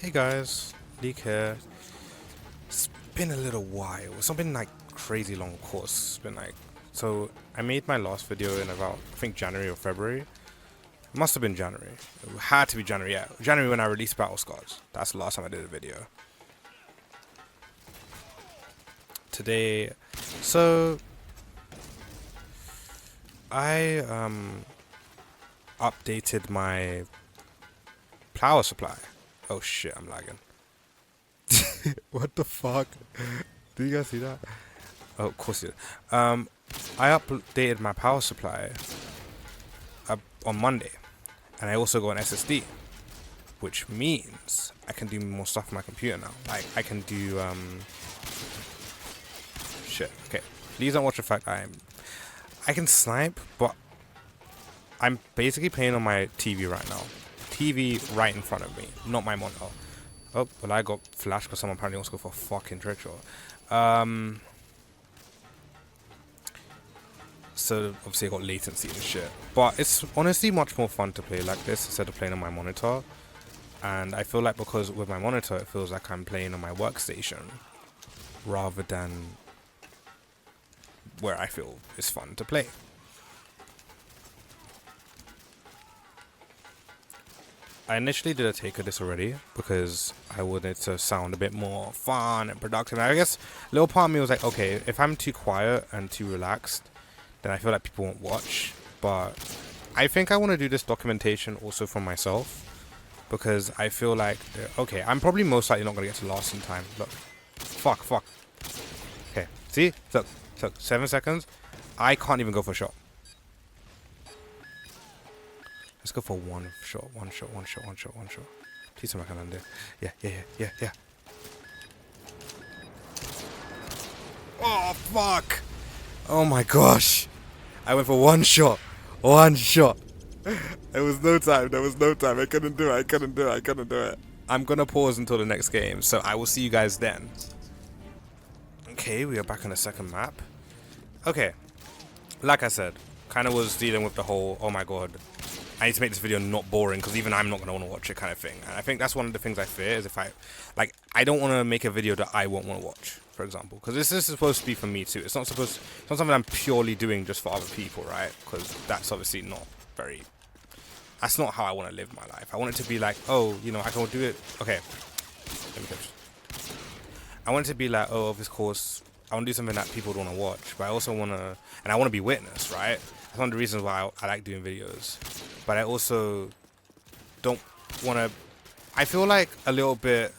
Hey guys, Leek here. It's been a little while. It's not been like crazy long course. It's been like, so I made my last video in about, I think January or February. It must have been January. It had to be January, yeah. January when I released Battle Scars. That's the last time I did a video. Today, so I updated my power supply. Oh shit, I'm lagging. What the fuck? Do you guys see that? Oh, of course you did. I updated my power supply on Monday, and I also got an SSD, which means I can do more stuff on my computer now. Like I can do shit. Okay, please don't watch the fact I can snipe, but I'm basically playing on my TV right now. TV right in front of me, not my monitor. Oh, well, I got flashed because someone apparently wants to go for a fucking trick shot. So obviously I got latency and shit, but it's honestly much more fun to play like this instead of playing on my monitor. And I feel like because with my monitor it feels like I'm playing on my workstation rather than where I feel it's fun to play. I initially did a take of this already because I wanted it to sound a bit more fun and productive. And I guess a little part of me was like, okay, if I'm too quiet and too relaxed, then I feel like people won't watch. But I think I want to do this documentation also for myself because I feel like, okay, I'm probably most likely not going to get to last in time. Look, fuck. Okay, see? Look, 7 seconds. I can't even go for a shot. Let's go for one shot. Please tell me I can land it. Yeah. Oh, fuck. Oh my gosh. I went for one shot. There was no time. I couldn't do it. I'm going to pause until the next game, so I will see you guys then. Okay, we are back on the second map. Okay. Like I said, kind of was dealing with the whole, oh my god, I need to make this video not boring because even I'm not going to want to watch it kind of thing. And I think that's one of the things I fear is if I don't want to make a video that I won't want to watch, for example. Because this is supposed to be for me too. It's not something I'm purely doing just for other people, right? Because that's obviously that's not how I want to live my life. I want it to be like, oh, you know, I can do it. Okay. Let me finish. I want it to be like, oh, of course, I want to do something that people don't want to watch. But I also want to, and I want to be witness, right? That's one of the reasons why I like doing videos. But I also don't want to, I feel like a little bit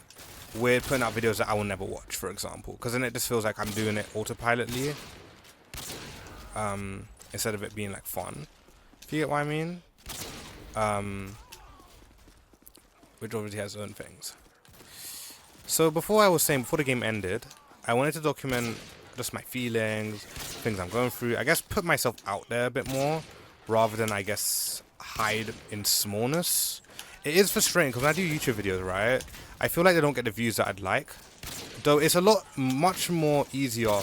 weird putting out videos that I will never watch, for example. Because then it just feels like I'm doing it autopilotly. Instead of it being like fun. If you get what I mean? Which obviously has its own things. So before the game ended, I wanted to document just my feelings, things I'm going through. I guess put myself out there a bit more, rather than, I guess, hide in smallness. It is frustrating because when I do YouTube videos, right, I feel like they don't get the views that I'd like. Though it's much more easier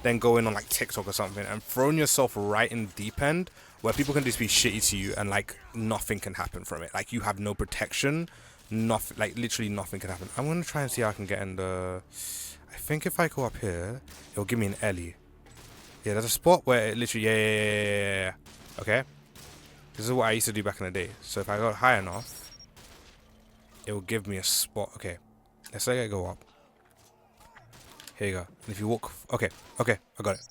than going on like TikTok or something and throwing yourself right in the deep end where people can just be shitty to you and like nothing can happen from it. Like you have no protection, nothing, like literally nothing can happen. I'm gonna try and see how I can get in the. I think if I go up here, it'll give me an Ellie. Yeah, there's a spot where it literally, yeah. Okay. This is what I used to do back in the day. So if I go high enough, it will give me a spot. Okay. Let's let it go up. Here you go. And if you walk, okay, I got it.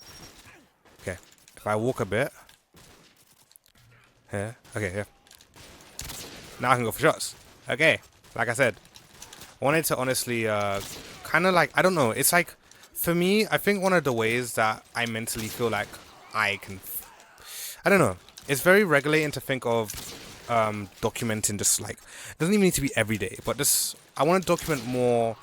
Okay. If I walk a bit, here, okay, here. Now I can go for shots. Okay. Like I said, I wanted to honestly, kind of like, I don't know. It's like, for me, I think one of the ways that I mentally feel like I can, I don't know. It's very regulating to think of documenting just like, it doesn't even need to be every day, but just, I want to document more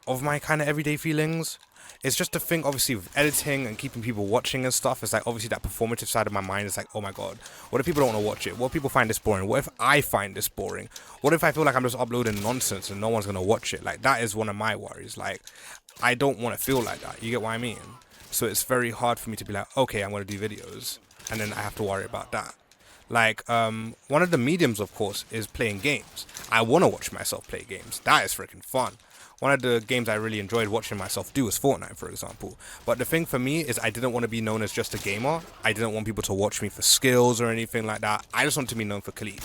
of my kind of everyday feelings. It's just to think, obviously, with editing and keeping people watching and stuff, it's like, obviously, that performative side of my mind is like, oh my god, what if people don't want to watch it? What if people find this boring? What if I find this boring? What if I feel like I'm just uploading nonsense and no one's going to watch it? Like, that is one of my worries. Like, I don't want to feel like that. You get what I mean? So it's very hard for me to be like, okay, I'm going to do videos, and then I have to worry about that. Like, one of the mediums, of course, is playing games. I want to watch myself play games. That is freaking fun. One of the games I really enjoyed watching myself do was Fortnite, for example. But the thing for me is I didn't want to be known as just a gamer. I didn't want people to watch me for skills or anything like that. I just want to be known for Khalid.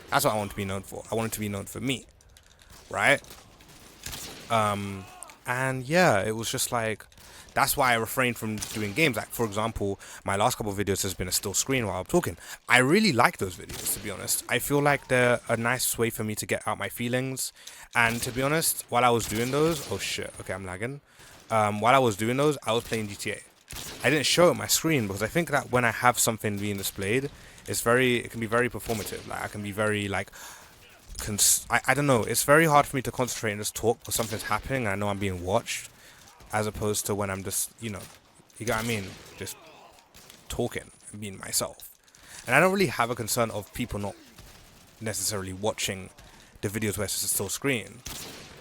That's what I want to be known for. I wanted to be known for me, right? And yeah, it was just like, that's why I refrained from doing games. Like, for example, my last couple of videos has been a still screen while I'm talking. I really like those videos, to be honest. I feel like they're a nice way for me to get out my feelings. And to be honest, while I was doing those, oh shit, okay, I'm lagging. While I was doing those, I was playing GTA. I didn't show it on my screen because I think that when I have something being displayed, it can be very performative. Like, I can be very like, I don't know. It's very hard for me to concentrate and just talk because something's happening and I know I'm being watched, as opposed to when I'm just, you know, you get what I mean, just talking and being myself. And I don't really have a concern of people not necessarily watching the videos where it's just a still screen,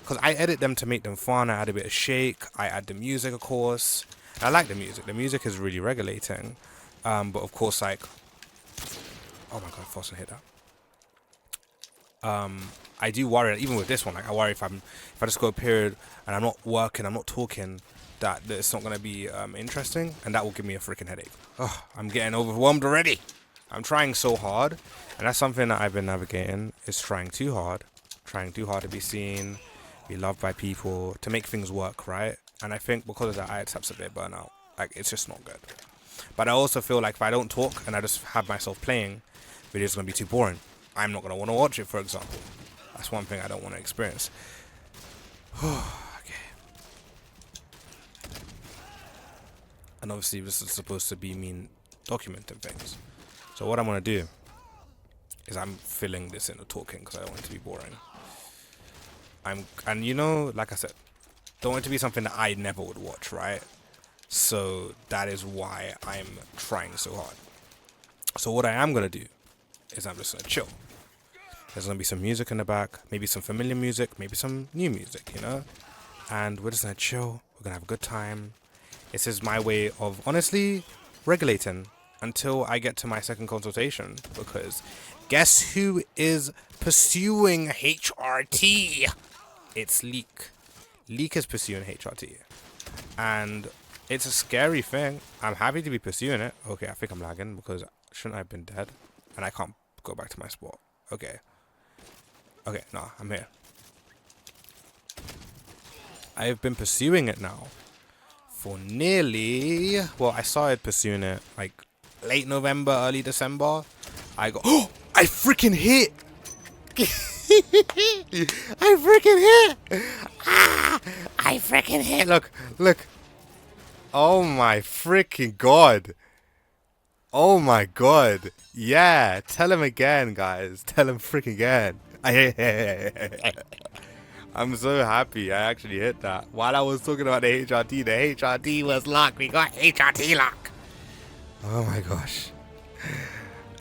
because I edit them to make them fun. I add a bit of shake, I add the music, of course. I like the music is really regulating, but of course, like, oh my god, Foster hit that. I do worry, even with this one, like, I worry if I just go a period and I'm not working, I'm not talking, that it's not gonna be interesting, and that will give me a freaking headache. Oh, I'm getting overwhelmed already. I'm trying so hard, and that's something that I've been navigating, is trying too hard to be seen, be loved by people, to make things work, right? And I think because of that, I accept a bit of burnout. Like, it's just not good. But I also feel like if I don't talk and I just have myself playing, videos are gonna be too boring. I'm not gonna want to watch it, for example. That's one thing I don't want to experience. Okay. And obviously this is supposed to be me documenting things. So what I'm gonna do is I'm filling this in with talking because I don't want it to be boring. And you know, like I said, don't want it to be something that I never would watch, right? So that is why I'm trying so hard. So what I am gonna do is I'm just gonna chill. There's gonna be some music in the back, maybe some familiar music, maybe some new music, you know? And we're just gonna chill, we're gonna have a good time. This is my way of honestly regulating until I get to my second consultation, because guess who is pursuing HRT? It's Leek. Leek is pursuing HRT. And it's a scary thing. I'm happy to be pursuing it. Okay, I think I'm lagging because shouldn't I have been dead? And I can't go back to my spot. Okay. Okay, nah, I'm here. I've been pursuing it now for nearly, well, I started pursuing it like late November, early December. I got, oh, I freaking hit. I freaking hit. Ah, I freaking hit. Look, look. Oh my freaking god. Oh my god. Yeah, tell him again, guys. Tell him freaking again. I'm so happy I actually hit that. While I was talking about the HRT was locked. We got HRT lock. Oh my gosh.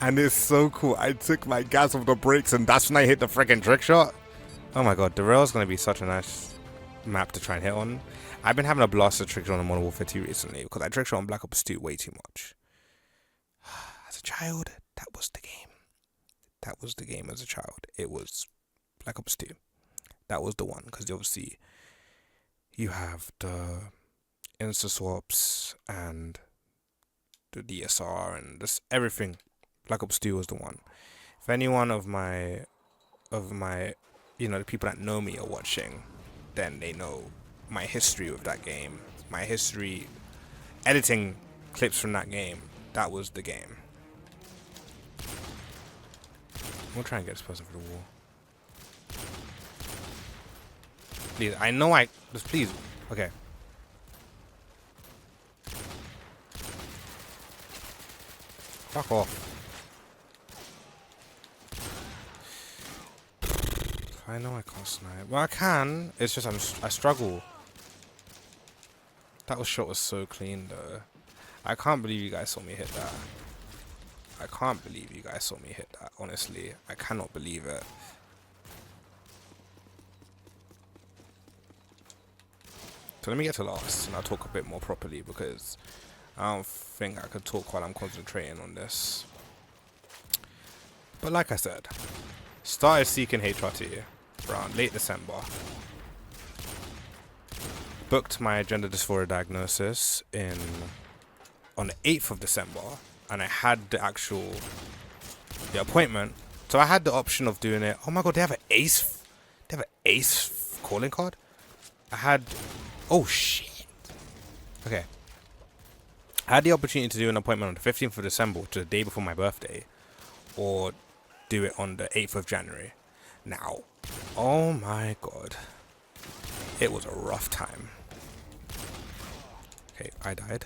And it's so cool. I took my gas off the brakes and that's when I hit the freaking trick shot. Oh my god, the rail's gonna be such a nice map to try and hit on. I've been having a blast of trick shot on Modern Warfare 2 recently because I trick shot on Black Ops 2 way too much. As a child, that was the game. That was the game as a child. It was Black Ops 2. That was the one, because obviously you have the insta swaps and the DSR and just everything. Black Ops 2 was the one. If any one of my you know, the people that know me are watching, then they know my history with that game. My history editing clips from that game. That was the game. We'll try and get this person for the wall. Please, I know just please. Okay. Fuck off. I know I can't snipe. Well, I can. It's just I struggle. That shot was so clean, though. I can't believe you guys saw me hit that. I can't believe you guys saw me hit that. Honestly, I cannot believe it. So let me get to last and I'll talk a bit more properly because I don't think I could talk while I'm concentrating on this. But like I said, started seeking HRT around late December. Booked my gender dysphoria diagnosis on the 8th of December, and I had the appointment. So I had the option of doing it. Oh my god, they have an ace. They have an ace calling card. Oh shit. Okay. I had the opportunity to do an appointment on the 15th of December, which is the day before my birthday, or do it on the 8th of January. Now, oh my god, it was a rough time. Okay, I died.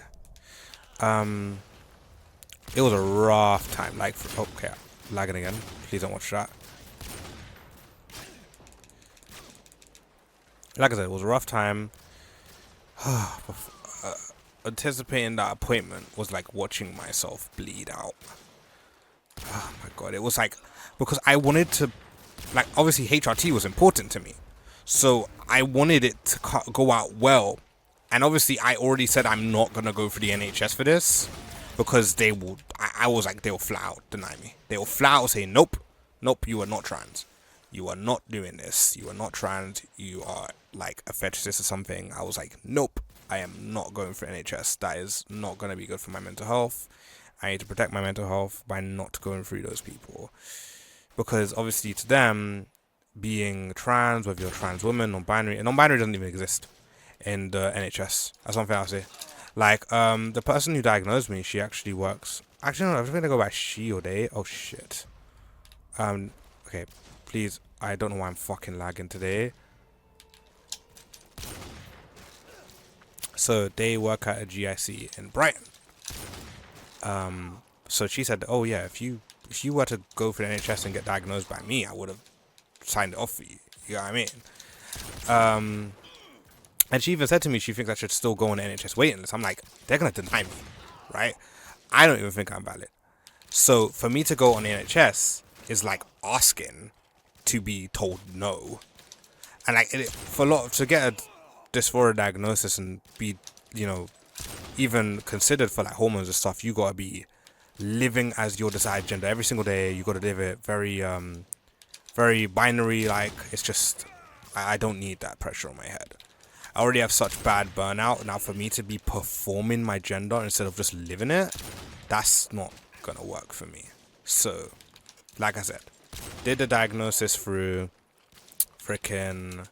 It was a rough time. Like, okay, lagging again. Please don't watch that. Like I said, it was a rough time. Anticipating that appointment was like watching myself bleed out. Oh my god, it was like, because I wanted to, like, obviously HRT was important to me, so I wanted it to go out well. And obviously I already said I'm not gonna go for the NHS for this, because they will, I was like, they will flat out deny me. They will flat out say, nope, you are not trans, you are not doing this, you are not trans, you are like a fetishist or something. I was like, nope, I am not going for NHS. That is not going to be good for my mental health. I need to protect my mental health by not going through those people. Because obviously to them, being trans, whether you're a trans woman, non-binary, and non-binary doesn't even exist in the NHS. That's something I'll say. Like, the person who diagnosed me, she actually works... Actually, no, I'm just going to go by she or they. Oh, shit. Okay, please. I don't know why I'm fucking lagging today. So they work at a GIC in Brighton. So she said, oh yeah, if you were to go for the NHS and get diagnosed by me, I would have signed it off for you. You know what I mean? And she even said to me she thinks I should still go on the NHS waiting list. I'm like, they're gonna deny me, right? I don't even think I'm valid. So for me to go on the NHS is like asking to be told no. And like, to get a dysphoria diagnosis and be, you know, even considered for like hormones and stuff, you gotta be living as your desired gender every single day. You gotta live it very very binary. Like, it's just, I don't need that pressure on my head. I already have such bad burnout. Now for me to be performing my gender instead of just living it, that's not gonna work for me. So like I said, did the diagnosis through freaking,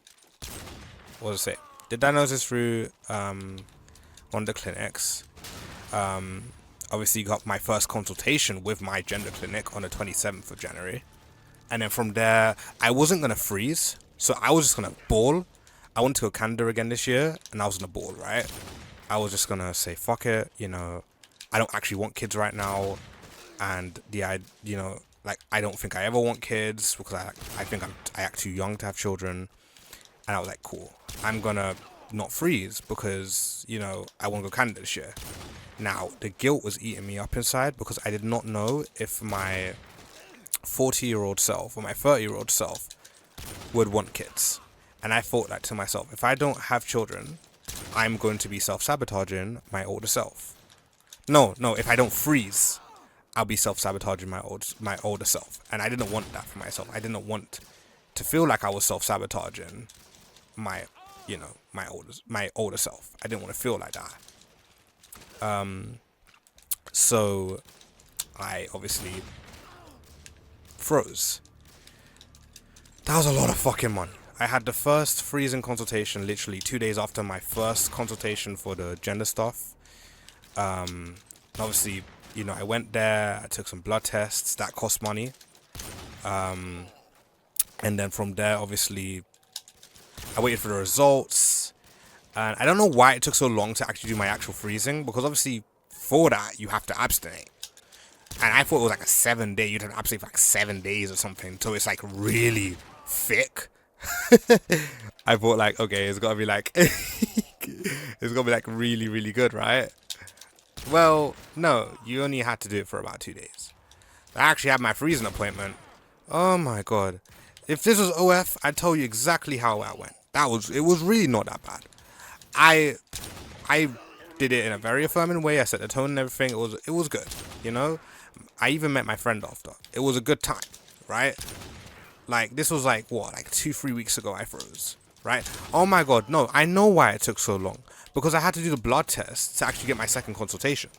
what was it? Did diagnosis through one of the clinics. Obviously got my first consultation with my gender clinic on the 27th of January. And then from there, I wasn't going to freeze. So I was just going to ball. I wanted to go Canada again this year, and I was going to ball, right? I was just going to say, fuck it, you know, I don't actually want kids right now. And you know, like, I don't think I ever want kids, because I think I act too young to have children. And I was like, cool, I'm gonna not freeze because, you know, I want to go Canada this year. Now, the guilt was eating me up inside because I did not know if my 40-year-old self or my 30-year-old self would want kids. And I thought that to myself, if I don't have children, I'm going to be self-sabotaging my older self. No, if I don't freeze, I'll be self-sabotaging my older self. And I didn't want that for myself. I didn't want to feel like I was self-sabotaging my, you know, my older self. I didn't want to feel like that. So I obviously froze. That was a lot of fucking money. I had the first freezing consultation literally 2 days after my first consultation for the gender stuff. Obviously, you know, I went there, I took some blood tests, that cost money. And then from there, obviously, I waited for the results. And I don't know why it took so long to actually do my actual freezing, because obviously for that, you have to abstinate. And I thought it was like a 7-day, you'd have to abstinate for like 7 days or something. So it's like really thick. I thought like, okay, it's gotta be like, it's gonna be like really, really good, right? Well, no, you only had to do it for about 2 days. I actually had my freezing appointment. Oh my god. If this was OF, I'd tell you exactly how I went. It was really not that bad. I did it in a very affirming way. I set the tone and everything. It was good, you know? I even met my friend after. It was a good time, right? Like, this was like, what, like 2-3 weeks ago I froze, right? Oh my god, no, I know why it took so long. Because I had to do the blood tests to actually get my second consultation.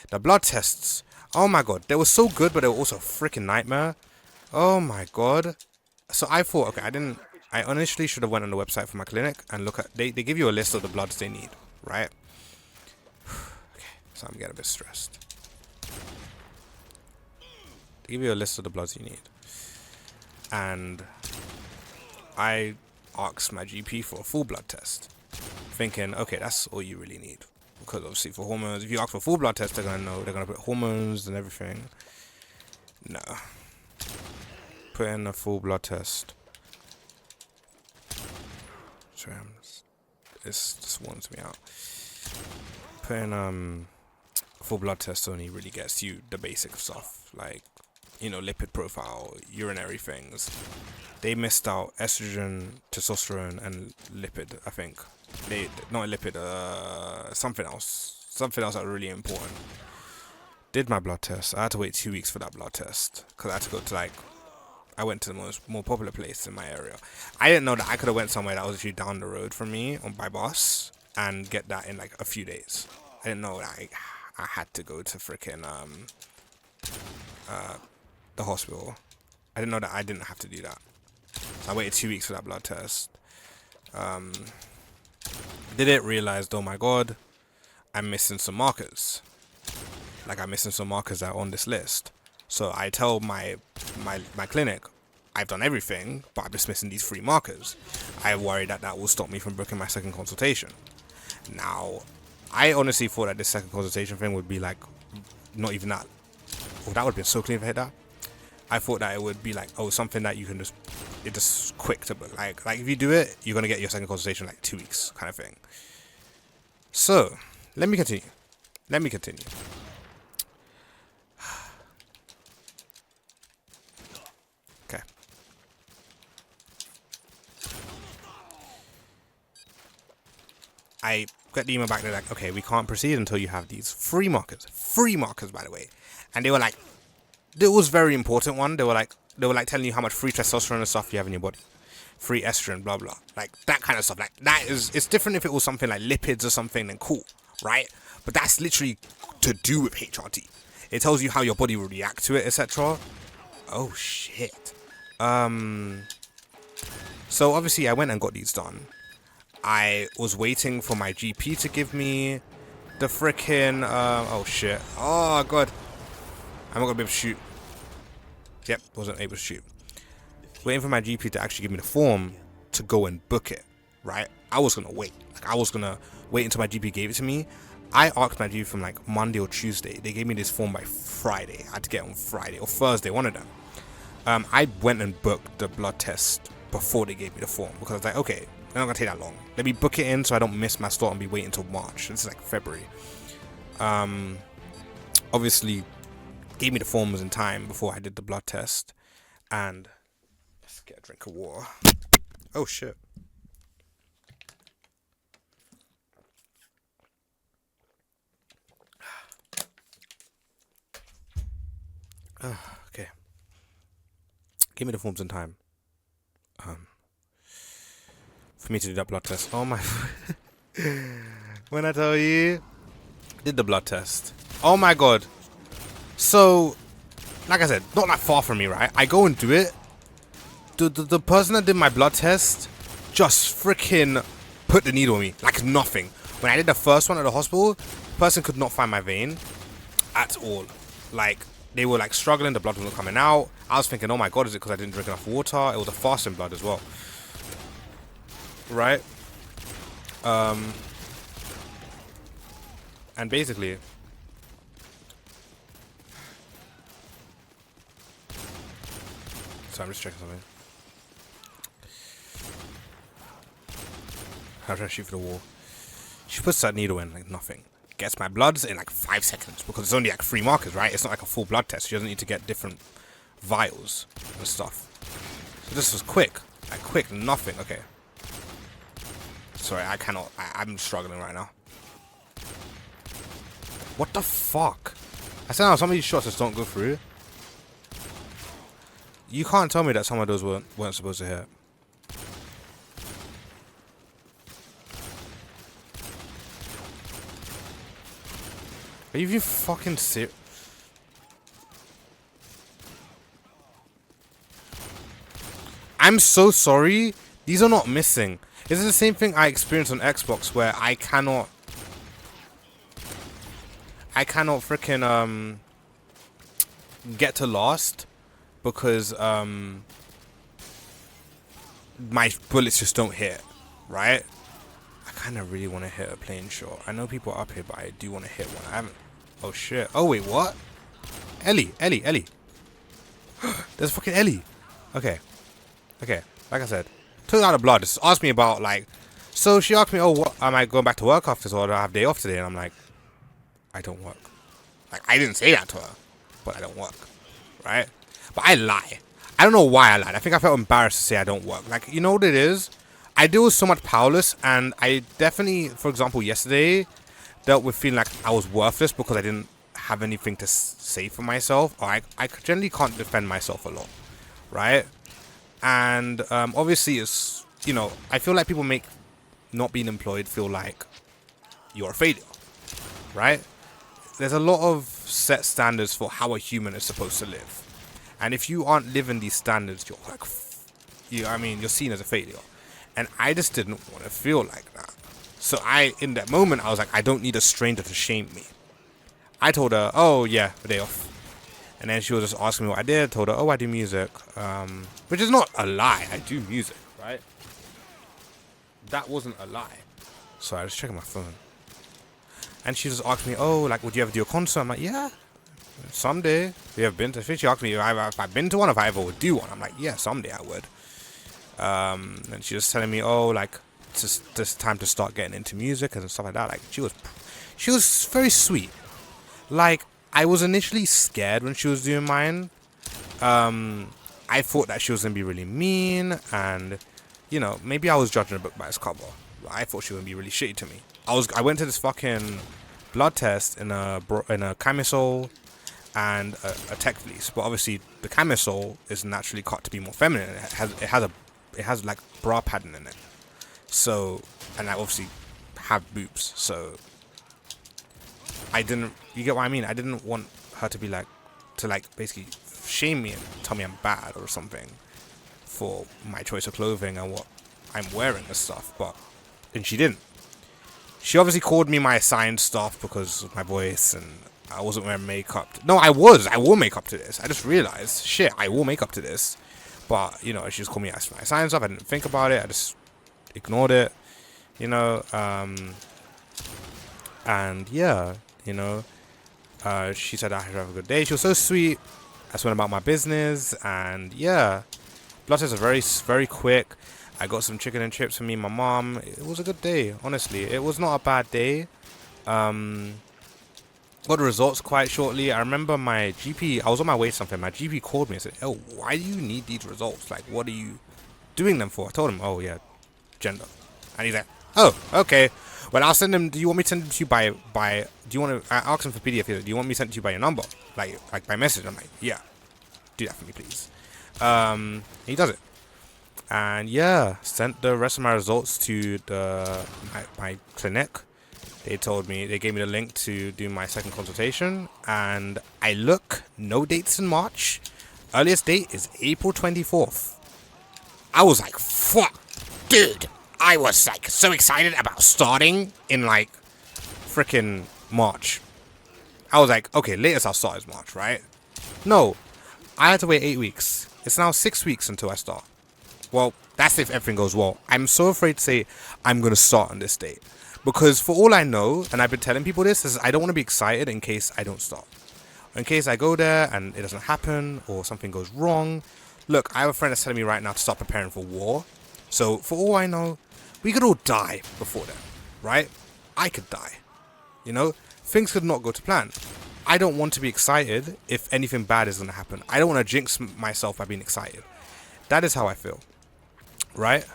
The blood tests, oh my god, they were so good, but they were also a freaking nightmare. Oh my god. So I thought, okay, I initially should have went on the website for my clinic and look at, they give you a list of the bloods they need, right? Okay, so I'm getting a bit stressed. They give you a list of the bloods you need. And I asked my GP for a full blood test, thinking, okay, that's all you really need. Because obviously for hormones, if you ask for a full blood test, they're going to know, they're going to put hormones and everything. No. Put in a full blood test. Sorry, this just warms me out. Put in a full blood test only really gets you the basic stuff, like, you know, lipid profile, urinary things. They missed out estrogen, testosterone, and lipid, I think. They, not lipid, something else that really important. Did my blood test. I had to wait 2 weeks for that blood test because I had to go to, like, I went to the more popular place in my area. I didn't know that I could have went somewhere that was actually down the road from me by bus and get that in like a few days. I didn't know that I had to go to freaking the hospital. I didn't know that I didn't have to do that. So I waited 2 weeks for that blood test. Didn't realize, oh my god, I'm missing some markers. Like, I'm missing some markers that are on this list. So I tell my clinic, I've done everything, but I'm just missing these 3 markers. I worry that that will stop me from booking my second consultation. Now, I honestly thought that this second consultation thing would be like, not even that. Oh, that would have been so clean if I hit that. I thought that it would be like, oh, something that you can just, it's just quick to book. Like if you do it, you're going to get your second consultation in like 2 weeks kind of thing. So, let me continue. Okay. I got the email back, they're like, okay, we can't proceed until you have these 3 markers. 3 markers, by the way. And they were like, it was very important one. They were like telling you how much free testosterone and stuff you have in your body. Free estrogen, blah, blah. Like, that kind of stuff. Like, that is, it's different if it was something like lipids or something, then cool, right? But that's literally to do with HRT. It tells you how your body will react to it, etc. Oh, shit. So obviously I went and got these done. I was waiting for my GP to give me the frickin' oh shit. Oh god. I'm not gonna be able to shoot. Yep, wasn't able to shoot. Waiting for my GP to actually give me the form to go and book it, right? I was gonna wait. Like, I was gonna wait until my GP gave it to me. I asked my GP from like Monday or Tuesday. They gave me this form by Friday. I had to get it on Friday or Thursday, one of them. I went and booked the blood test before they gave me the form because I was like, okay, it's not gonna take that long. Let me book it in so I don't miss my slot and be waiting until March. This is like February. Obviously, gave me the forms in time before I did the blood test. And let's get a drink of water. Oh shit. Okay. Give me the forms in time. For me to do that blood test. Oh my. When I tell you, did the blood test. Oh my god. So, like I said, not that far from me, right? I go and do it. The person that did my blood test just freaking put the needle on me like nothing. When I did the first one at the hospital, the person could not find my vein at all. Like, they were like struggling, the blood wasn't coming out. I was thinking, oh my god, is it because I didn't drink enough water? It was a fasting blood as well. Right? And basically, so I'm just checking something. I'm trying to shoot for the wall. She puts that needle in like nothing. Gets my bloods in like 5 seconds because it's only like 3 markers, right? It's not like a full blood test. She doesn't need to get different vials and stuff. So this was quick. Like quick, nothing. Okay. Sorry, I cannot. I'm struggling right now. What the fuck? I said, no, some of these shots just don't go through. You can't tell me that some of those weren't supposed to hit. Are you even fucking serious? I'm so sorry. These are not missing. This is the same thing I experienced on Xbox where I cannot freaking get to last because my bullets just don't hit, right? I kind of really want to hit a plane shot. I know people are up here, but I do want to hit one. I haven't. Oh shit. Oh wait, what? Ellie. There's fucking Ellie. Okay. Like I said, took out of blood. Just asked me about like. So she asked me, "Oh, what am I going back to work after this, or do I have day off today?" And I'm like, "I don't work." Like I didn't say that to her, but I don't work, right? But I lie. I don't know why I lied. I think I felt embarrassed to say I don't work. Like, you know what it is? I deal with so much powerless, and I definitely, for example, yesterday dealt with feeling like I was worthless because I didn't have anything to say for myself, or I generally can't defend myself a lot, right? And obviously, it's, you know, I feel like people make not being employed feel like you're a failure, right? There's a lot of set standards for how a human is supposed to live, and if you aren't living these standards, you're like, you're seen as a failure. And I just didn't want to feel like that. So in that moment, I was like, I don't need a stranger to shame me. I told her, oh yeah, a day off. And then she was just asking me what I did. I told her, oh, I do music. Which is not a lie. I do music, right? That wasn't a lie. So I was checking my phone. And she just asked me, oh, like, would you ever do a concert? I'm like, yeah, someday. Have you ever been to? She asked me if I've been to one, if I ever would do one. I'm like, yeah, someday I would. And she was telling me, oh, like, it's just time to start getting into music and stuff like that. Like, she was very sweet. Like, I was initially scared when she was doing mine. I thought that she was gonna be really mean, and you know, maybe I was judging a book by its cover. I thought she was gonna be really shitty to me. I went to this fucking blood test in a camisole and a tech fleece, but obviously the camisole is naturally cut to be more feminine. It has like bra padding in it. So, and I obviously have boobs, so I didn't, you get what I mean? I didn't want her to be like, to like basically shame me and tell me I'm bad or something for my choice of clothing and what I'm wearing and stuff, and she didn't. She obviously called me my assigned staff because of my voice and I wasn't wearing makeup. No, I wore makeup to this. I just realized, shit, I wore makeup to this. But, you know, she just called me my assigned stuff. I didn't think about it. I just ignored it, you know. And yeah, you know, she said I should have a good day. She was so sweet. I just went about my business, and yeah, blood tests are very, very quick. I got some chicken and chips for me and my mom. It was a good day, honestly. It was not a bad day. Got the results quite shortly. I remember my GP, I was on my way to something. My GP called me and said, oh, why do you need these results? Like, what are you doing them for? I told him, oh, yeah, gender. And he's like, oh, okay. Well, I'll send them. Do you want me to send them to you by do you want to, I asked him for PDF. Do you want me to send it to you by your number? Like by message? I'm like, yeah, do that for me, please. He does it. And yeah, sent the rest of my results to my clinic. They gave me the link to do my second consultation, and I look, no dates in March. Earliest date is April 24th. I was like, fuck, dude. I was like so excited about starting in like freaking March. I was like, okay, latest I'll start is March, right? No, I had to wait 8 weeks. It's now 6 weeks until I start. Well, that's if everything goes well. I'm so afraid to say I'm going to start on this date. Because for all I know, and I've been telling people this, is I don't want to be excited in case I don't start. In case I go there and it doesn't happen or something goes wrong. Look, I have a friend that's telling me right now to start preparing for war. So for all I know, we could all die before then, right? I could die. You know, things could not go to plan. I don't want to be excited if anything bad is going to happen. I don't want to jinx myself by being excited. That is how I feel, right?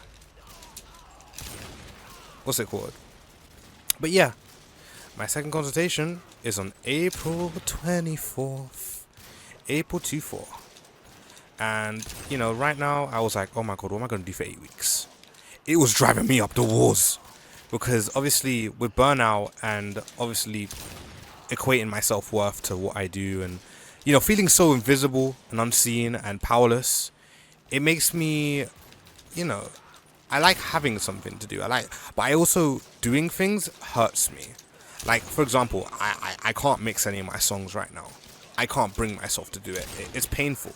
What's it called? But yeah, my second consultation is on April 24th. April 24. And, you know, right now, I was like, oh my god, what am I going to do for 8 weeks? It was driving me up the walls. Because, obviously, with burnout and, obviously, equating my self-worth to what I do and, you know, feeling so invisible and unseen and powerless, it makes me, you know, I like having something to do. But I also, doing things hurts me. Like, for example, I can't mix any of my songs right now. I can't bring myself to do it. It's painful.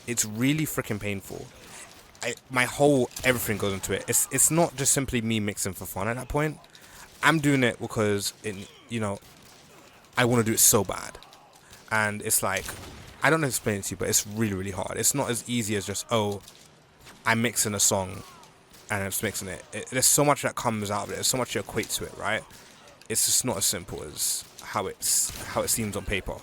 It's really freaking painful. My whole everything goes into it. It's not just simply me mixing for fun at that point. I'm doing it because you know, I want to do it so bad. And it's like, I don't know how to explain it to you, but it's really, really hard. It's not as easy as just, oh, I'm mixing a song and I'm just mixing it. There's so much that comes out of it. There's so much you equate to it, right? It's just not as simple as how it seems on paper.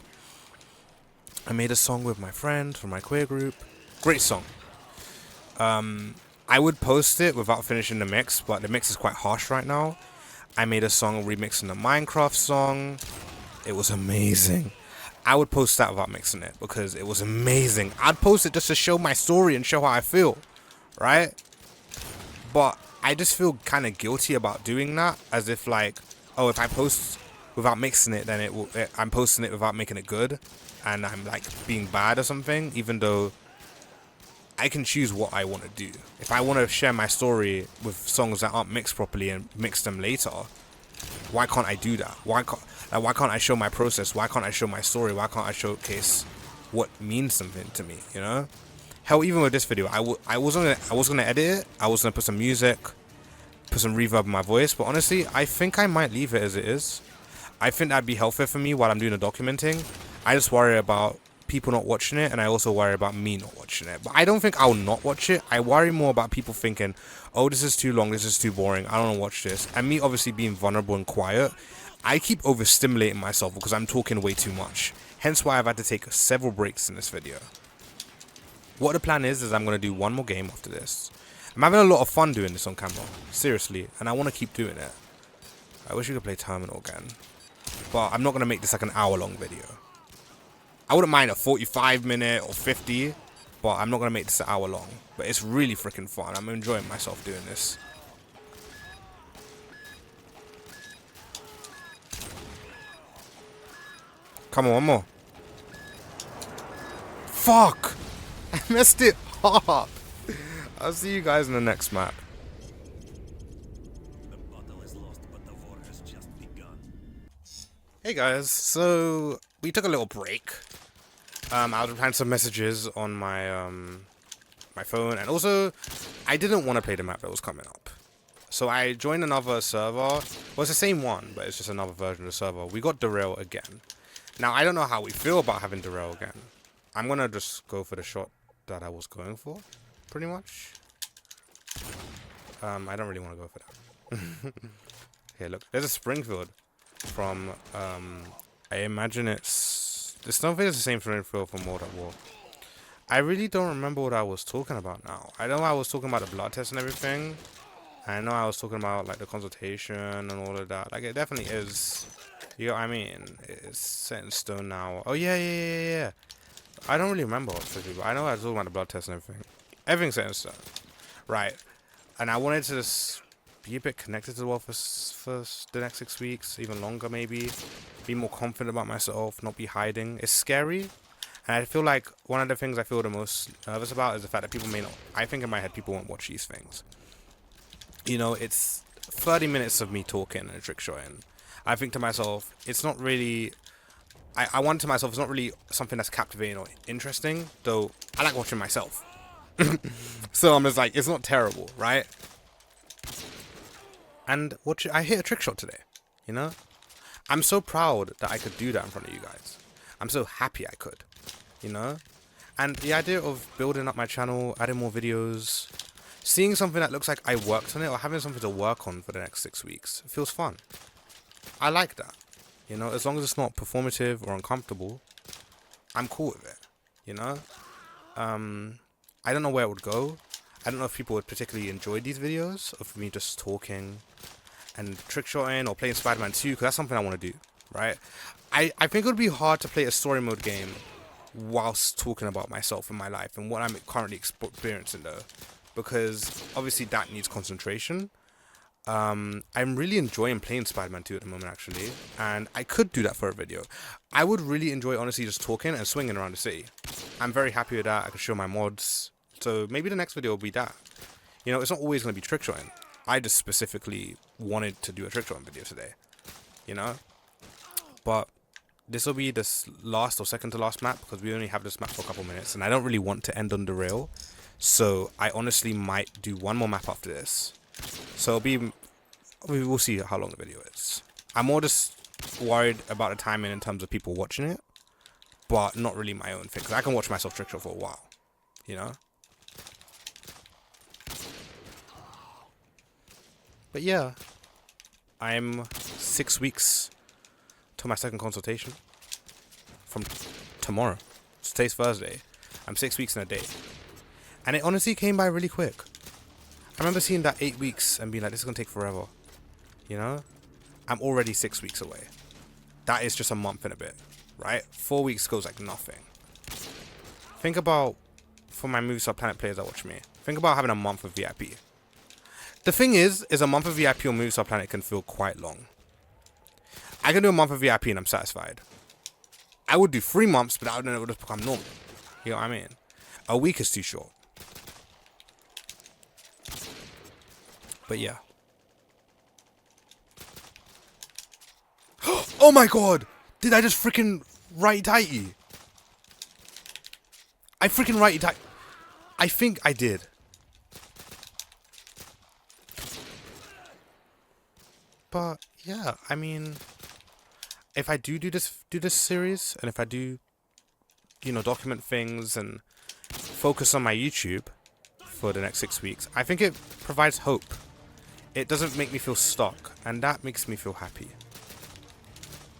I made a song with my friend from my queer group. Great song. I would post it without finishing the mix, but the mix is quite harsh right now. I made a song remixing the Minecraft song. It was amazing. I would post that without mixing it because it was amazing. I'd post it just to show my story and show how I feel, right? But I just feel kind of guilty about doing that, as if like, oh, if I post without mixing it, then I'm posting it without making it good, and I'm like being bad or something, even though I can choose what I want to do. If I want to share my story with songs that aren't mixed properly and mix them later, why can't I do that? Why can't I show my process? Why can't I show my story? Why can't I showcase what means something to me, you know? Hell, even with this video, I was gonna edit it. I was gonna put some music, put some reverb in my voice, but honestly, I think I might leave it as it is. I think that'd be healthier for me while I'm doing the documenting. I just worry about people not watching it, and I also worry about me not watching it. But I don't think I'll not watch it. I worry more about people thinking, oh, this is too long, this is too boring, I don't want to watch this. And me obviously being vulnerable and quiet, I keep overstimulating myself because I'm talking way too much. Hence why I've had to take several breaks in this video. What the plan is I'm going to do one more game after this. I'm having a lot of fun doing this on camera, seriously, and I want to keep doing it. I wish we could play Terminal again, but I'm not going to make this like an hour-long video. I wouldn't mind a 45-minute or 50, but I'm not going to make this an hour long. But it's really freaking fun. I'm enjoying myself doing this. Come on, one more. Fuck! I messed it up. I'll see you guys in the next map. Hey guys, so we took a little break. I was replying to some messages on my my phone, and also I didn't want to play the map that was coming up. So I joined another server. Well, it's the same one, but it's just another version of the server. We got derail again. Now I don't know how we feel about having derail again. I'm gonna just go for the shot that I was going for, pretty much. I don't really want to go for that. Here, look, there's a Springfield from I imagine it's something that's the same Springfield from World at War. I really don't remember what I was talking about now. I know I was talking about the blood test and everything. I know I was talking about like the consultation and all of that. Like it definitely is. You know what I mean? It's set in stone now. Oh yeah. I don't really remember what specifically, but I know I was talking about the blood test and everything. Everything's set in stone, right? And I wanted to just be a bit connected to the world for the next 6 weeks, even longer maybe. Be more confident about myself, not be hiding. It's scary. And I feel like one of the things I feel the most nervous about is the fact that people may not, I think in my head people won't watch these things. You know, it's 30 minutes of me talking and trick shotting. I think to myself, it's not really, I want to myself, it's not really something that's captivating or interesting, though I like watching myself. So I'm just like, it's not terrible, right? And I hit a trick shot today, you know? I'm so proud that I could do that in front of you guys. I'm so happy I could, you know? And the idea of building up my channel, adding more videos, seeing something that looks like I worked on it, or having something to work on for the next 6 weeks, it feels fun. I like that, you know? As long as it's not performative or uncomfortable, I'm cool with it, you know? I don't know where it would go. I don't know if people would particularly enjoy these videos of me just talking and trick shotting or playing Spider-Man 2, because that's something I want to do. right? I think it would be hard to play a story mode game whilst talking about myself and my life and what I'm currently experiencing though, because obviously that needs concentration. I'm really enjoying playing Spider-Man 2 at the moment actually, and I could do that for a video. I would really enjoy honestly just talking and swinging around the city. I'm very happy with that. I can show my mods, so maybe the next video will be that. You know, it's not always going to be trick shotting. I just specifically wanted to do a trick shotting video today, you know, but this will be this last or second to last map because we only have this map for a couple minutes and I don't really want to end on the rail. So I honestly might do one more map after this. So we'll see how long the video is. I'm more just worried about the timing in terms of people watching it, but not really my own thing because I can watch myself trick shot for a while, you know. But yeah, I'm 6 weeks to my second consultation from tomorrow. Today's Thursday. I'm 6 weeks in a day. And it honestly came by really quick. I remember seeing that 8 weeks and being like, this is going to take forever. You know? I'm already 6 weeks away. That is just a month and a bit, right? 4 weeks goes like nothing. Think about, for my Movistar Planet players that watch me, think about having a month of VIP. The thing is a month of VIP on Movistar Planet can feel quite long. I can do a month of VIP and I'm satisfied. I would do 3 months, but then it would just become normal. You know what I mean? A week is too short. But yeah. Oh my god! Did I just freaking righty-tighty? I freaking righty-tighty. I think I did. But yeah, I mean, if I do this series, and if I do, you know, document things and focus on my YouTube for the next 6 weeks, I think it provides hope. It doesn't make me feel stuck, and that makes me feel happy.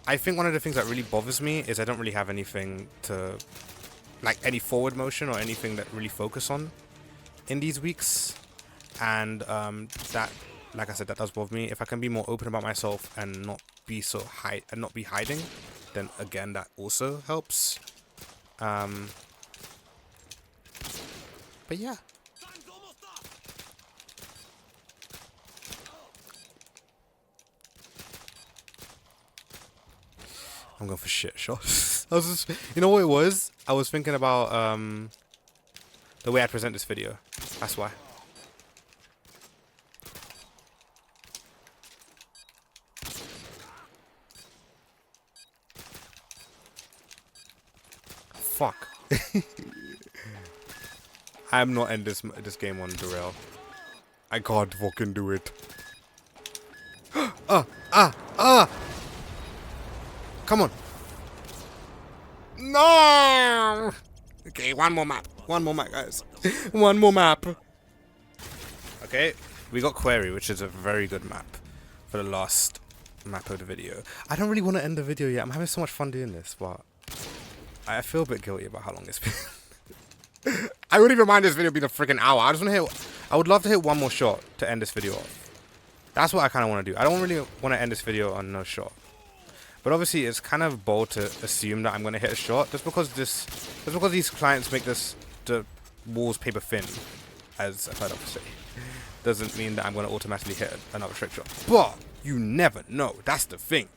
I think one of the things that really bothers me is I don't really have anything to, like, any forward motion or anything that really focus on in these weeks, and that, like I said, that does bother me. If I can be more open about myself and not be so not be hiding, then again that also helps. But yeah. I'm going for shit shots. I was just, you know what it was? I was thinking about the way I present this video. That's why. Fuck. I'm not in this game on derail. I can't fucking do it. Come on. No. Okay, one more map. One more map, guys. One more map. Okay, we got Query, which is a very good map for the last map of the video. I don't really want to end the video yet. I'm having so much fun doing this, but I feel a bit guilty about how long it's been. I wouldn't even mind this video being a freaking hour. I just want to hit. I would love to hit one more shot to end this video off. That's what I kind of want to do. I don't really want to end this video on no shot. But obviously, it's kind of bold to assume that I'm going to hit a shot just because these clients make the walls paper thin, as I've heard of say, doesn't mean that I'm going to automatically hit another trick shot. But you never know. That's the thing.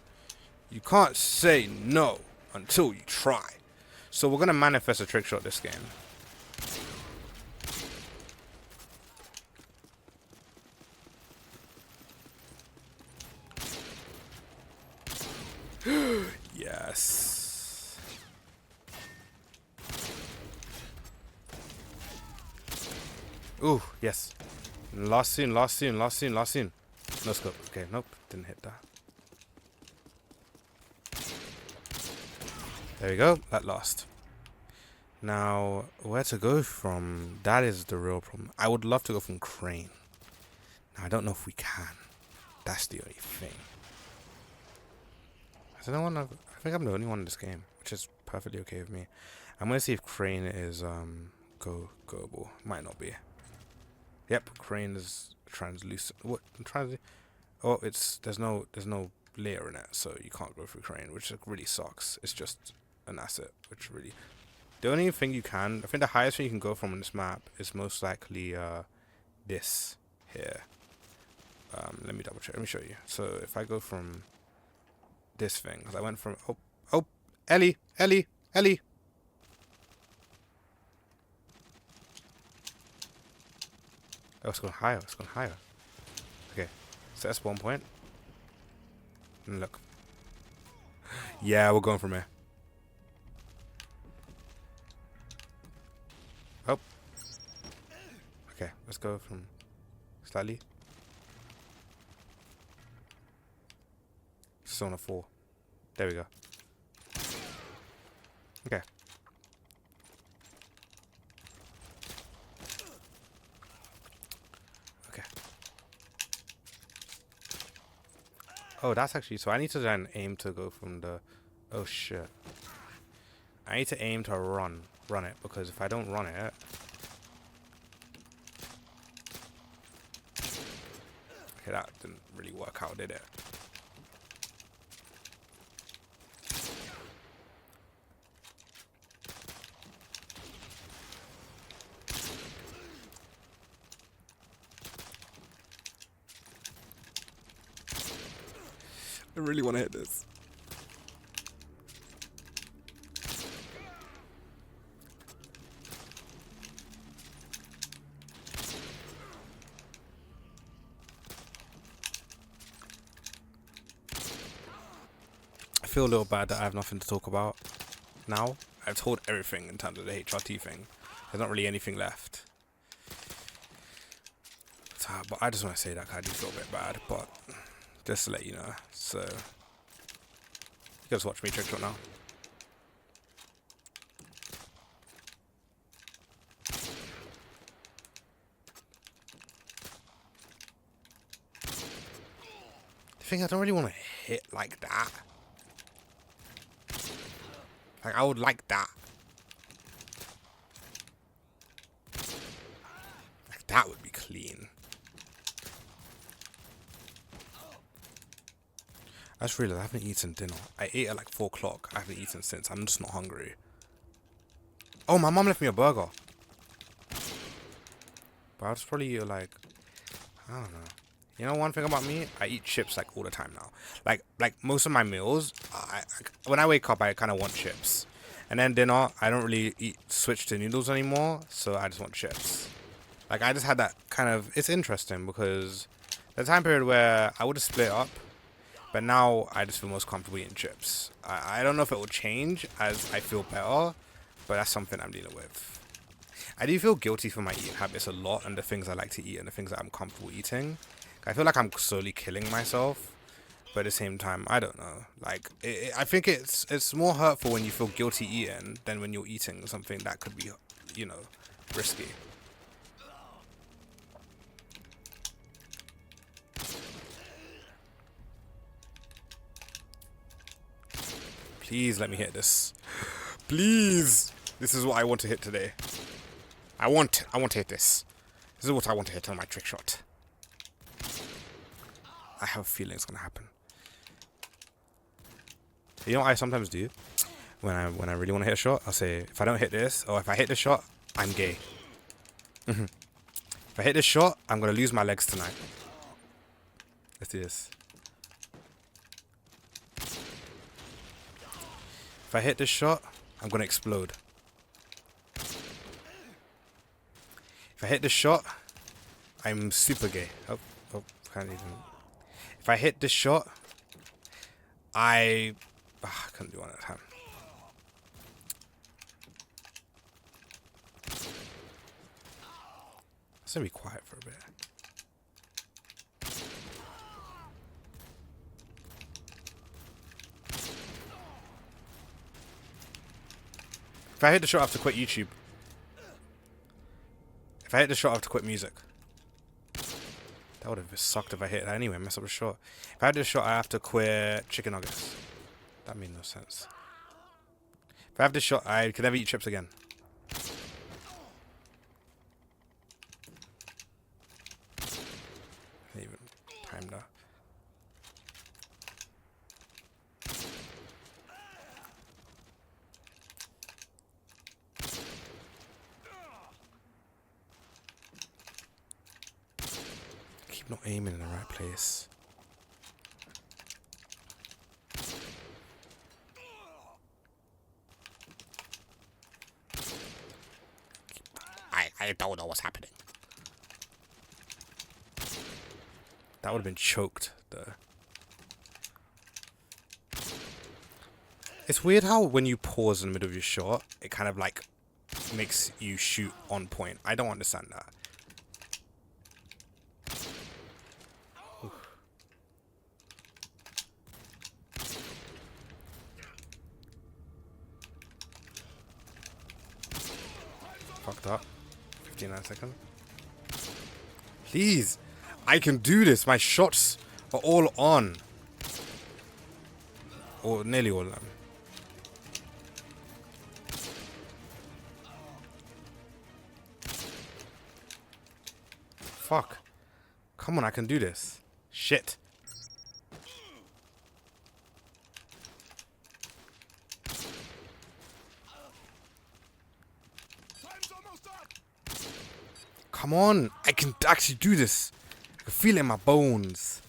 You can't say no until you try. So we're going to manifest a trick shot this game. Yes. Ooh, yes. Last scene. No scope. Okay, nope. Didn't hit that. There we go. That lost. Now, where to go from? That is the real problem. I would love to go from Crane. Now, I don't know if we can. That's the only thing. I think I'm the only one in this game, which is perfectly okay with me. I'm gonna see if Crane is goable. Might not be. Yep, Crane is translucent. What? Oh, there's no layer in it, so you can't go through crane, which really sucks. It's just an asset, which really... The only thing you can... I think the highest thing you can go from on this map is most likely this here. Let me double check. Let me show you. So if I go from this thing, because I went from... Oh, Ellie! Oh, it's going higher. Okay, so that's 1 point. And look. Yeah, we're going from here. Oh. Okay, let's go from slightly. Still on a 4. There we go. Okay. Okay. Oh, that's actually... So I need to then aim to go from the... Oh, shit. I need to aim to run it, because if I don't run it... Okay, that didn't really work out, did it? I really want to hit this. I feel a little bad that I have nothing to talk about now. I've told everything in terms of the HRT thing. There's not really anything left. So, but I just want to say that I do feel a bit bad, but just to let you know. So, you guys watch me trick shot now. The thing, I don't really want to hit like that. Like, I would like that. Like, that would be clean. I just realized I haven't eaten dinner. I ate at like 4 o'clock. I haven't eaten since. I'm just not hungry. Oh, my mom left me a burger. But I'll just probably eat like... I don't know. You know one thing about me? I eat chips like all the time now. Like most of my meals, when I wake up, I kind of want chips. And then dinner, I don't really switch to noodles anymore. So I just want chips. Like I just had that kind of... It's interesting because the time period where I would have split up. But now I just feel most comfortable eating chips. I don't know if it will change as I feel better, but that's something I'm dealing with. I do feel guilty for my eating habits a lot and the things I like to eat and the things that I'm comfortable eating. I feel like I'm slowly killing myself, but at the same time, I don't know. Like, I think it's more hurtful when you feel guilty eating than when you're eating something that could be, you know, risky. Please let me hit this. Please. This is what I want to hit today. I want to hit this. This is what I want to hit on my trick shot. I have a feeling it's gonna happen. You know what I sometimes do? When I really want to hit a shot, I'll say, if I don't hit this, or if I hit this shot, I'm gay. If I hit this shot, I'm gonna lose my legs tonight. Let's do this. If I hit this shot, I'm gonna explode. If I hit this shot, I'm super gay. Oh, can't even. If I hit this shot, I couldn't do one at a time. Let's be quiet for a bit. If I hit the shot, I have to quit YouTube. If I hit the shot, I have to quit music. That would have sucked if I hit that anyway, mess up the shot. If I hit the shot, I have to quit chicken nuggets. That made no sense. If I have this shot, I could never eat chips again. I even timed that. Not aiming in the right place. I don't know what's happening. That would have been choked, though. It's weird how when you pause in the middle of your shot, it kind of like makes you shoot on point. I don't understand that. Oof. Fucked up. 59 seconds. Please. I can do this. My shots are all on. Or nearly all of them. Fuck. Come on, I can do this. Shit. Come on. I can actually do this. I can feel it in my bones.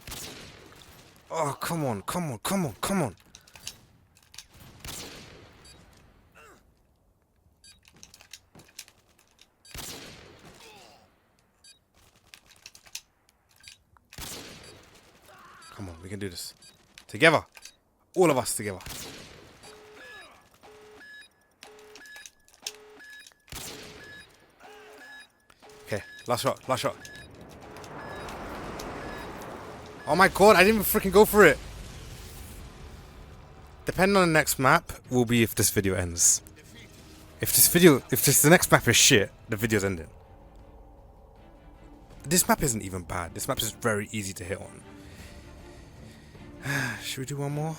Oh, come on, come on, come on, come on. Come on, we can do this. Together. All of us together. Okay, last shot, last shot. Oh my god, I didn't even freaking go for it. Depending on the next map, will be if this video ends. If the next map is shit, the video's ending. This map isn't even bad. This map is very easy to hit on. Should we do one more?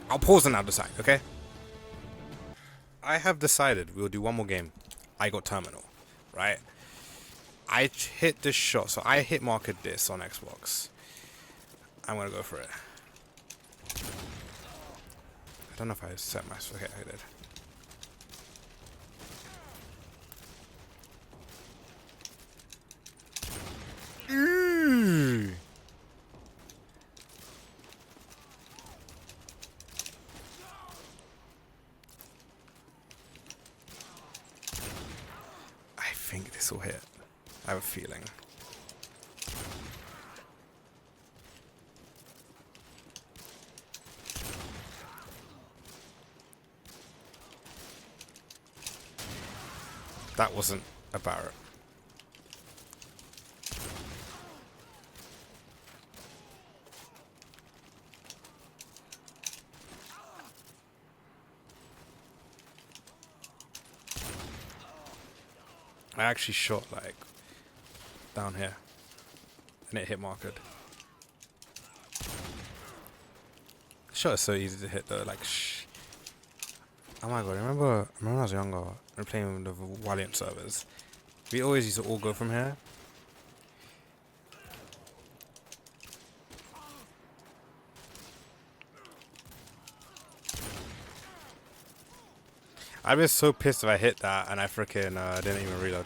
I'll pause and I'll decide, okay? I have decided we'll do one more game. I got Terminal, right? I hit this shot, so I hit marked this on Xbox. I'm gonna go for it. I don't know if I set my... Okay, I did. I think this will hit. I have a feeling. That wasn't a Barrett. I actually shot like down here and it hit marked. Shot is so easy to hit though, like oh my god, remember when I was younger and playing with the Valiant servers, we always used to all go from here. I'd be so pissed if I hit that and I freaking didn't even reload.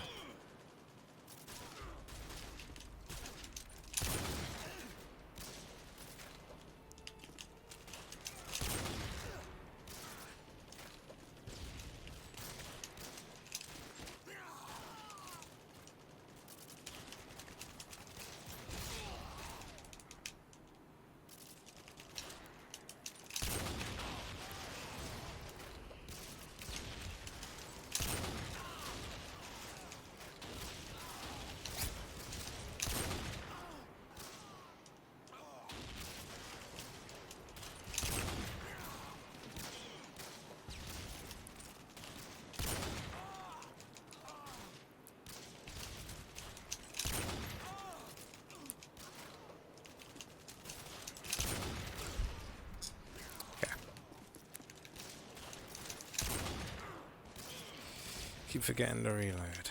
Keep forgetting to reload.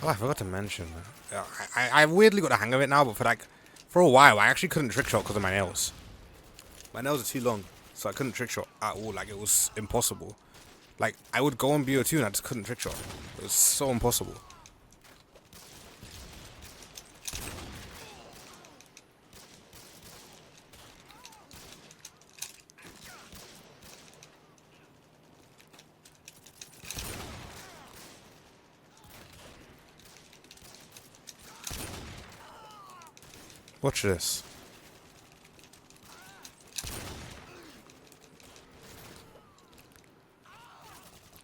Oh, I forgot to mention that. I weirdly got the hang of it now, but for a while I actually couldn't trick shot because of my nails. My nails are too long, so I couldn't trick shot at all. Like, it was impossible. Like, I would go on BO2 and I just couldn't trick shot. It was so impossible. Watch this.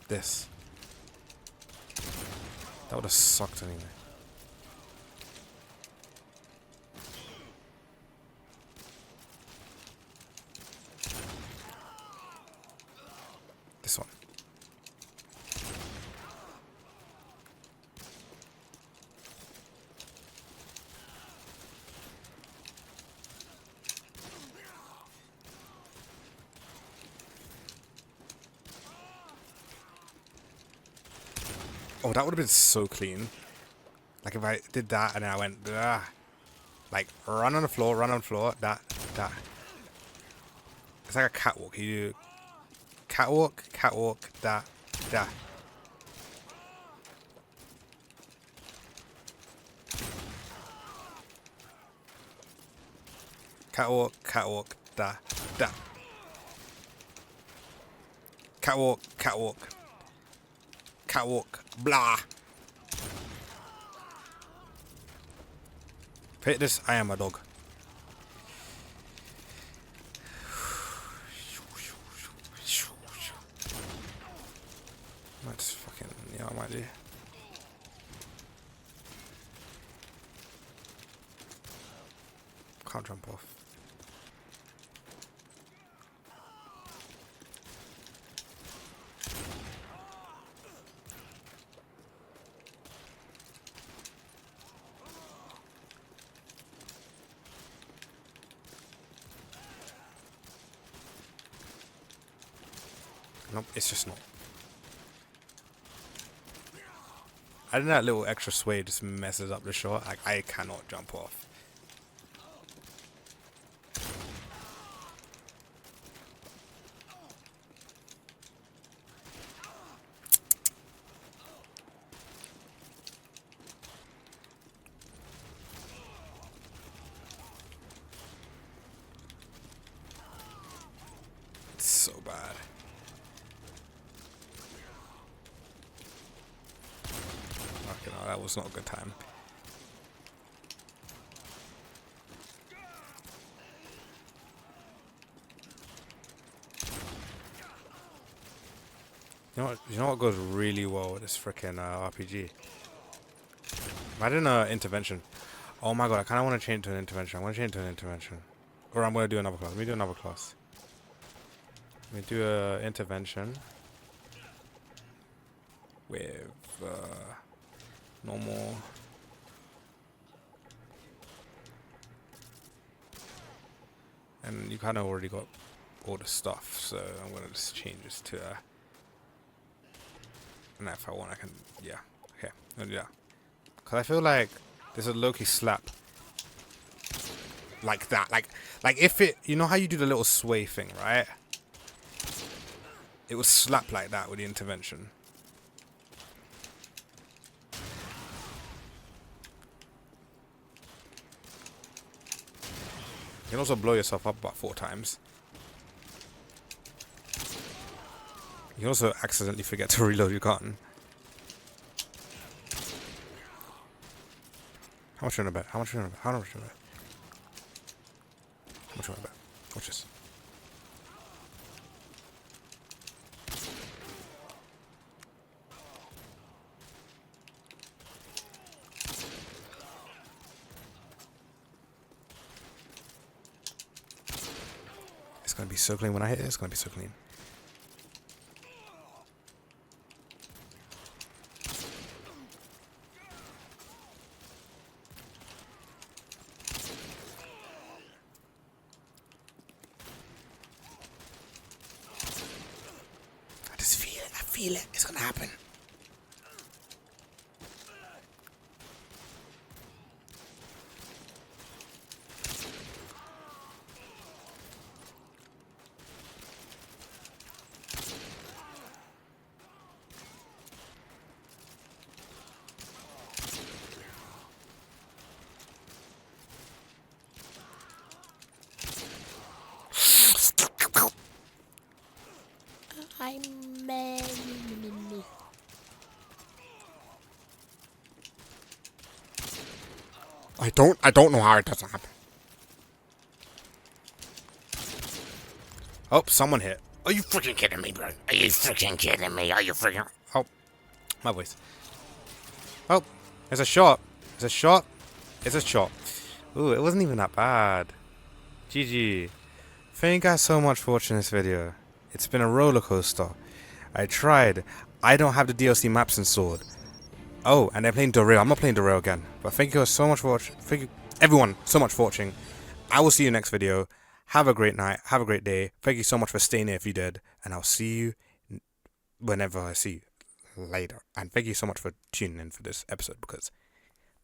This. That would have sucked anyway. This one. Oh, that would have been so clean. Like if I did that and then I went, like run on the floor, that. It's like a catwalk. You do catwalk, that. Catwalk, da. Catwalk, blah. Hit this, I am a dog. Might just fucking, yeah, I might do. Can't jump off. Nope, it's just not. I think that little extra sway just messes up the shot. Like, I cannot jump off. It's so bad. Okay, no, that was not a good time. You know what goes really well with this freaking RPG? Imagine an intervention. Oh my god, I kind of want to change to an intervention. I want to change to an intervention. Or I'm going to do another class. Let me do another class. Let me do an intervention. With normal. And you kind of already got all the stuff. So I'm going to just change this to... and if I want, I can... yeah. Okay. I'll do that. Because I feel like there's a low-key slap. Like that. Like if it... you know how you do the little sway thing, right? It would slap like that with the intervention. You can also blow yourself up about 4 times. You can also accidentally forget to reload your gun. How much are you in a bet? How much are you in a bet? How much are you in a bet? How much are you in a bet? Watch this. It's gonna be so clean when I hit it. It's gonna be so clean. I just feel it. I feel it. It's gonna happen. I don't know how it doesn't happen. Oh, someone hit. Are you freaking kidding me, bro? Are you freaking kidding me? Are you freaking... Oh, my voice. Oh, it's a shot. It's a shot. It's a shot. Ooh, it wasn't even that bad. GG. Thank you guys so much for watching this video. It's been a roller coaster. I tried. I don't have the DLC maps installed. Oh, and they're playing Derail. I'm not playing Derail again. But thank you guys so much for watching. Thank you, everyone, so much for watching. I will see you next video. Have a great night. Have a great day. Thank you so much for staying here if you did. And I'll see you whenever I see you later. And thank you so much for tuning in for this episode because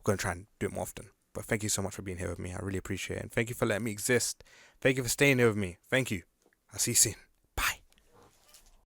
we're going to try and do it more often. But thank you so much for being here with me. I really appreciate it. And thank you for letting me exist. Thank you for staying here with me. Thank you. I'll see you soon.